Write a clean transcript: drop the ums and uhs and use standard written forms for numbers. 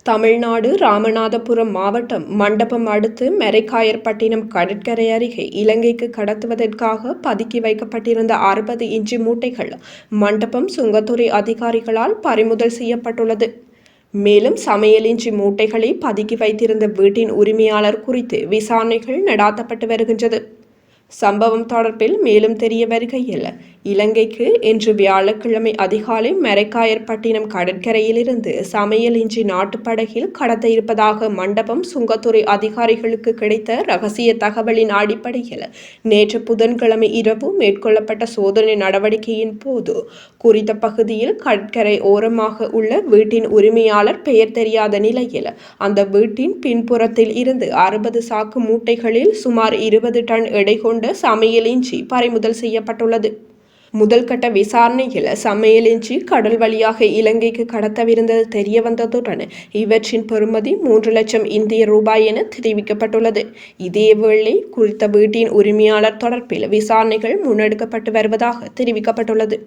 தமிழ்நாடு ராமநாதபுரம் மாவட்டம் மண்டபம் அடுத்து மெரைக்காயர்பட்டினம் கடற்கரை அருகே இலங்கைக்கு கடத்துவதற்காக பதுக்கி வைக்கப்பட்டிருந்த 60 இஞ்சி மூட்டைகள் மண்டபம் சுங்கத்துறை அதிகாரிகளால் பறிமுதல் செய்யப்பட்டுள்ளது. மேலும் சமையல் இஞ்சி மூட்டைகளை பதுக்கி வைத்திருந்த வீட்டின் உரிமையாளர் குறித்து விசாரணைகள் நடாத்தப்பட்டு வருகின்றது. சம்பவம் தொடர்பில் மேலும் தெரிய வருகையில், இலங்கைக்கு இன்று வியாழக்கிழமை அதிகாலை மெரைக்காயர்பட்டினம் கடற்கரையிலிருந்து சமையல் இஞ்சி நாட்டுப்படகில் கடத்த இருப்பதாக மண்டபம் சுங்கத்துறை அதிகாரிகளுக்கு கிடைத்த ரகசிய தகவலின் அடிப்படையில் நேற்று புதன்கிழமை இரவு மேற்கொள்ளப்பட்ட சோதனை நடவடிக்கையின் போது குறித்த பகுதியில் கடற்கரை ஓரமாக உள்ள வீட்டின் உரிமையாளர் பெயர் தெரியாத நிலையில் அந்த வீட்டின் பின்புறத்தில் இருந்து 60 சாக்கு மூட்டைகளில் சுமார் 20 டன் எடை கொண்ட சமையல் இஞ்சி பறிமுதல் செய்யப்பட்டுள்ளது. முதல் கட்ட விசாரணையில் சமையல் இஞ்சி கடல் வழியாக இலங்கைக்கு கடத்தவிருந்தது தெரியவந்ததுடன் இவற்றின் பெறுமதி 3 லட்சம் இந்திய ரூபாய் என தெரிவிக்கப்பட்டுள்ளது. இதேவேளை குறித்த வீட்டின் உரிமையாளர் தொடர்பில் விசாரணைகள் முன்னெடுக்கப்பட்டு வருவதாக தெரிவிக்கப்பட்டுள்ளது.